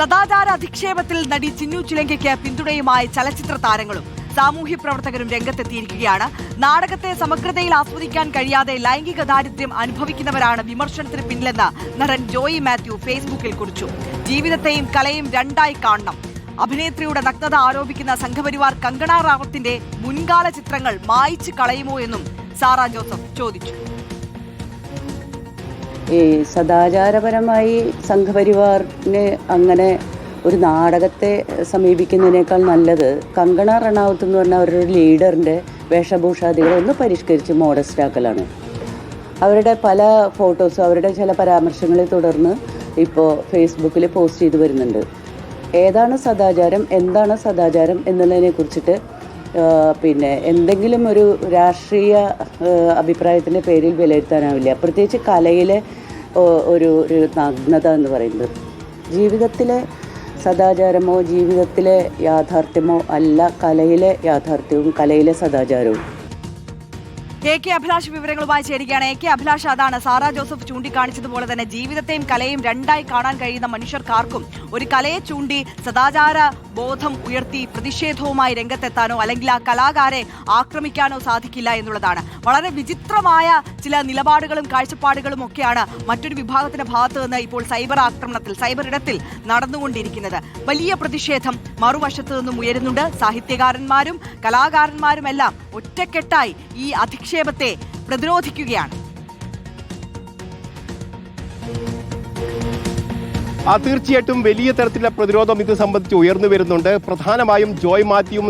സദാചാര അധിക്ഷേപത്തിൽ നടി ചിന്നു ചിലങ്കയ്ക്ക് പിന്തുണയുമായി ചലച്ചിത്ര താരങ്ങളും സാമൂഹ്യ പ്രവർത്തകരും രംഗത്തെത്തിയിരിക്കുകയാണ്. നാടകത്തെ സമഗ്രതയിൽ ആസ്വദിക്കാൻ കഴിയാതെ ലൈംഗിക ദാരിദ്ര്യം അനുഭവിക്കുന്നവരാണ് വിമർശനത്തിന് പിന്നിലെന്ന് നടൻ ജോയി മാത്യു ഫേസ്ബുക്കിൽ കുറിച്ചു. ജീവിതത്തെയും കലയും രണ്ടായി കാണണം. അഭിനേത്രിയുടെ നഗ്നത ആരോപിക്കുന്ന സംഘപരിവാർ കങ്കണ റാവത്തിന്റെ മുൻകാല ചിത്രങ്ങൾ മായ്ച്ചു കളയുമോ എന്നും സാറ ജോസഫ് ചോദിച്ചു. ഈ സദാചാരപരമായി സംഘപരിവാറിന് അങ്ങനെ ഒരു നാടകത്തെ സമീപിക്കുന്നതിനേക്കാൾ നല്ലത് കങ്കണ റണാവത്ത് എന്ന് പറഞ്ഞ അവരുടെ ലീഡറിൻ്റെ വേഷഭൂഷാദികളെ ഒന്ന് പരിഷ്കരിച്ച് മോഡസ്റ്റാക്കലാണ്. അവരുടെ പല ഫോട്ടോസും അവരുടെ ചില പരാമർശങ്ങളെ തുടർന്ന് ഇപ്പോൾ ഫേസ്ബുക്കിൽ പോസ്റ്റ് ചെയ്ത് വരുന്നുണ്ട്. ഏതാണ് സദാചാരം, എന്താണ് സദാചാരം എന്നുള്ളതിനെ കുറിച്ചിട്ട് എന്തെങ്കിലും ഒരു രാഷ്ട്രീയ അഭിപ്രായത്തിൻ്റെ പേരിൽ വിലയിരുത്താനാവില്ല. പ്രത്യേകിച്ച് കലയിലെ ഒരു നഗ്നത എന്ന് പറയുന്നത് ജീവിതത്തിലെ സദാചാരമോ ജീവിതത്തിലെ യാഥാർത്ഥ്യമോ അല്ല, കലയിലെ യാഥാർത്ഥ്യവും കലയിലെ സദാചാരവും. കെ അഭിലാഷ് വിവരങ്ങളുമായി ചേരുകയാണ്. അഭിലാഷ്, അതാണ് സാറ ജോസഫ് ചൂണ്ടിക്കാണിച്ചതുപോലെ തന്നെ ജീവിതത്തെയും കലയും രണ്ടായി കാണാൻ കഴിയുന്ന മനുഷ്യർക്കാർക്കും ഒരു കലയെ ചൂണ്ടി സദാചാര ബോധം ഉയർത്തി പ്രതിഷേധവുമായി രംഗത്തെത്താനോ അല്ലെങ്കിൽ ആ കലാകാരെ ആക്രമിക്കാനോ സാധിക്കില്ല എന്നുള്ളതാണ്. വളരെ വിചിത്രമായ ചില നിലപാടുകളും കാഴ്ചപ്പാടുകളും ഒക്കെയാണ് മറ്റൊരു വിഭാഗത്തിന്റെ ഭാഗത്തു നിന്ന് ഇപ്പോൾ സൈബർ ഇടത്തിൽ നടന്നുകൊണ്ടിരിക്കുന്നത്. വലിയ പ്രതിഷേധം മറുവശത്തു നിന്നും ഉയരുന്നുണ്ട്. സാഹിത്യകാരന്മാരും കലാകാരന്മാരുമെല്ലാം ഒറ്റക്കെട്ടായി ഈ അധിക്ഷേപത്തെ പ്രതിരോധിക്കുകയാണ്. തീർച്ചയായിട്ടും വലിയ തരത്തിലുള്ള പ്രതിരോധം ഇത് സംബന്ധിച്ച് ഉയർന്നു വരുന്നുണ്ട്. പ്രധാനമായും ജോയ് മാത്യുവും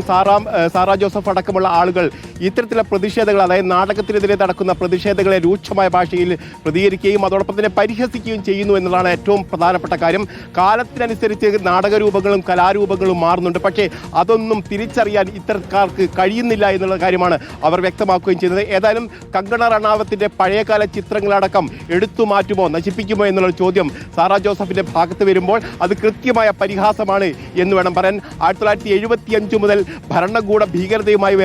സാറ ജോസഫ് അടക്കമുള്ള ആളുകൾ ഇത്തരത്തിലുള്ള പ്രതിഷേധങ്ങൾ, അതായത് നാടകത്തിനെതിരെ നടക്കുന്ന പ്രതിഷേധങ്ങളെ രൂക്ഷമായ ഭാഷയിൽ പ്രതികരിക്കുകയും അതോടൊപ്പം തന്നെ പരിഹസിക്കുകയും ചെയ്യുന്നു എന്നതാണ് ഏറ്റവും പ്രധാനപ്പെട്ട കാര്യം. കാലത്തിനനുസരിച്ച് നാടകരൂപങ്ങളും കലാരൂപങ്ങളും മാറുന്നുണ്ട്. പക്ഷേ അതൊന്നും തിരിച്ചറിയാൻ ഇത്തരക്കാർക്ക് കഴിയുന്നില്ല എന്നുള്ള കാര്യമാണ് അവർ വ്യക്തമാക്കുകയും ചെയ്യുന്നത്. ഏതായാലും കങ്കണ റണാവത്തിന്റെ പഴയകാല ചിത്രങ്ങളടക്കം എടുത്തു മാറ്റുമോ, നശിപ്പിക്കുമോ എന്നുള്ള ചോദ്യം സാറ ജോസഫിന്റെ ഭാഗത്ത് വരുമ്പോൾ അത് കൃത്യമായ പരിഹാസമാണ് എന്ന് വേണം പറയാൻ. 1975 മുതൽ ഭരണകൂട ഭീകരതയുമായി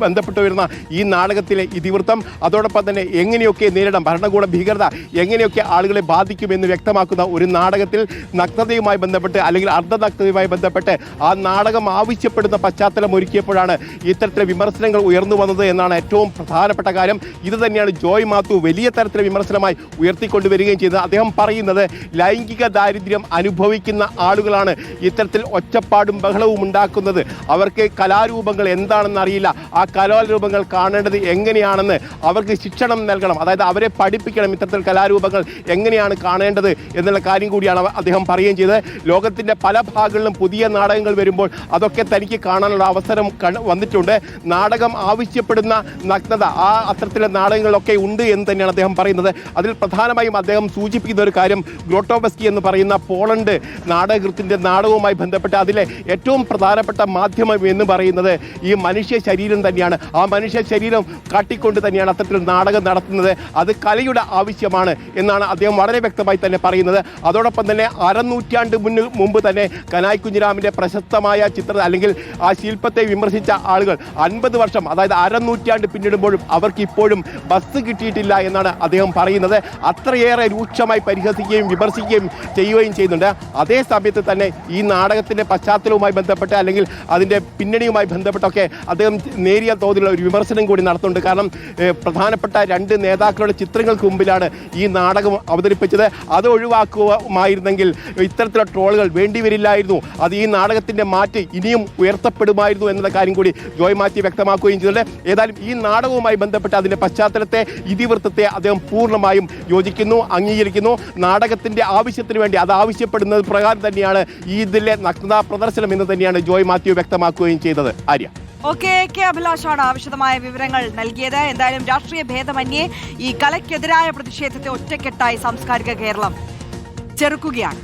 ബന്ധപ്പെട്ട് വരുന്ന ഈ നാടകത്തിലെ ഇതിവൃത്തം, അതോടൊപ്പം തന്നെ എങ്ങനെയൊക്കെ നേരിടാം, ഭരണകൂട ഭീകരത എങ്ങനെയൊക്കെ ആളുകളെ ബാധിക്കുമെന്ന് വ്യക്തമാക്കുന്ന ഒരു നാടകത്തിൽ നഗ്നതയുമായി ബന്ധപ്പെട്ട് അല്ലെങ്കിൽ അർദ്ധനഗ്നതയുമായി ബന്ധപ്പെട്ട് ആ നാടകം ആവശ്യപ്പെടുന്ന പശ്ചാത്തലം ഒരുക്കിയപ്പോഴാണ് ഇത്തരത്തിലെ വിമർശനങ്ങൾ ഉയർന്നു വന്നത് എന്നാണ് ഏറ്റവും പ്രധാനപ്പെട്ട കാര്യം. ഇത് തന്നെയാണ് ജോയ് മാത്യു വലിയ തരത്തിലെ വിമർശനമായി ഉയർത്തിക്കൊണ്ടുവരികയും ചെയ്തത്. അദ്ദേഹം പറയുന്നത് ലൈംഗിക ദാരിദ്ര്യം അനുഭവിക്കുന്ന ആളുകളാണ് ഇത്തരത്തിൽ ഒച്ചപ്പാടും ബഹളവും ഉണ്ടാക്കുന്നത്. അവർക്ക് കലാരൂപങ്ങൾ എന്താണെന്ന് അറിയില്ല. ആ കലാരൂപങ്ങൾ കാണേണ്ടത് എങ്ങനെയാണെന്ന് അവർക്ക് ശിക്ഷണം നൽകണം. അതായത് അവരെ പഠിപ്പിക്കണം ഇത്തരത്തിൽ കലാരൂപങ്ങൾ എങ്ങനെയാണ് കാണേണ്ടത് എന്നുള്ള കാര്യം കൂടിയാണ് അദ്ദേഹം പറയുകയും ചെയ്തത്. ലോകത്തിൻ്റെ പല ഭാഗങ്ങളിലും പുതിയ നാടകങ്ങൾ വരുമ്പോൾ അതൊക്കെ തനിക്ക് കാണാനുള്ള അവസരം വന്നിട്ടുണ്ട്. നാടകം ആവശ്യപ്പെടുന്ന നഗ്നത അത്തരത്തിലെ നാടകങ്ങളൊക്കെ ഉണ്ട് എന്ന് തന്നെയാണ് അദ്ദേഹം പറയുന്നത്. അതിൽ പ്രധാനമായും അദ്ദേഹം സൂചിപ്പിക്കുന്ന ഒരു കാര്യം ഗ്രോട്ടോവസ്കി എന്ന് പറയുന്ന പോളണ്ട് നാടകൃത്തിൻ്റെ നാടകവുമായി ബന്ധപ്പെട്ട് അതിലെ ഏറ്റവും പ്രധാനപ്പെട്ട മാധ്യമം എന്ന് പറയുന്നത് ഈ മനുഷ്യ ശരീരം തന്നെയാണ്. ആ മനുഷ്യ ശരീരം കാട്ടിക്കൊണ്ട് തന്നെയാണ് അത്തരത്തിൽ നാടകം നടത്തുന്നത്. അത് കലയുടെ ആവശ്യമാണ് എന്നാണ് അദ്ദേഹം വളരെ വ്യക്തമായി തന്നെ പറയുന്നത്. അതോടൊപ്പം തന്നെ അരനൂറ്റാണ്ട് മുമ്പ് തന്നെ കനായ് കുഞ്ഞിരാമിൻ്റെ പ്രശസ്തമായ ചിത്രം അല്ലെങ്കിൽ ആ ശില്പത്തെ വിമർശിച്ച ആളുകൾ 50 വർഷം, അതായത് അരനൂറ്റാണ്ട് പിന്നിടുമ്പോഴും അവർക്ക് ഇപ്പോഴും ബസ് കിട്ടിയിട്ടില്ല എന്നാണ് അദ്ദേഹം പറയുന്നത്. അത്രയേറെ രൂക്ഷമായി പരിഹസിക്കുകയും വിമർശിക്കുകയും ചെയ്യുകയും ചെയ്യുന്നുണ്ട്. അതേ സമയത്ത് തന്നെ ഈ നാടകത്തിൻ്റെ പശ്ചാത്തലവുമായി ബന്ധപ്പെട്ട് അല്ലെങ്കിൽ അതിൻ്റെ പിന്നണിയുമായി ബന്ധപ്പെട്ടൊക്കെ അദ്ദേഹം നേരിയ തോതിലുള്ള ഒരു വിമർശനം കൂടി നടത്തുന്നുണ്ട്. കാരണം പ്രധാനപ്പെട്ട 2 നേതാക്കളുടെ ചിത്രങ്ങൾക്ക് മുമ്പിലാണ് ഈ നാടകം അവതരിപ്പിച്ചത്. അത് ഒഴിവാക്കുമായിരുന്നെങ്കിൽ ഇത്തരത്തിലുള്ള ട്രോളുകൾ വേണ്ടിവരില്ലായിരുന്നു. അത് ഈ നാടകത്തിൻ്റെ മാറ്റ് ഇനിയും ഉയർത്തപ്പെടുമായിരുന്നു എന്നുള്ള കാര്യം കൂടി ജോയ് മാത്യു വ്യക്തമാക്കുകയും ചെയ്തിട്ടുണ്ട്. ഏതായാലും ഈ നാടകവുമായി ബന്ധപ്പെട്ട് അതിൻ്റെ പശ്ചാത്തലത്തെ ഇതിവൃത്തത്തെ അദ്ദേഹം പൂർണ്ണമായും യോജിക്കുന്നു, അംഗീകരിക്കുന്നു. നാടകത്തിൻ്റെ ആവശ്യത്തിന് വേണ്ടി അത് ആവശ്യപ്പെടുന്നത് പ്രകാരം തന്നെയാണ് ഈ ഇതിലെ നഗ്നതാ പ്രദർശനം എന്ന് തന്നെയാണ് ജോയ് മാത്യു വ്യക്തമാക്കുകയും ചെയ്തത്. ആര്യ. കെ അഭിലാഷാണ് വിശദമായ വിവരങ്ങൾ നൽകിയത്. എന്തായാലും രാഷ്ട്രീയ ഭേദമന്യേ ഈ കലയ്ക്കെതിരായ പ്രതിഷേധത്തെ ഒറ്റക്കെട്ടായി സാംസ്കാരിക കേരളം ചെറുക്കുകയാണ്.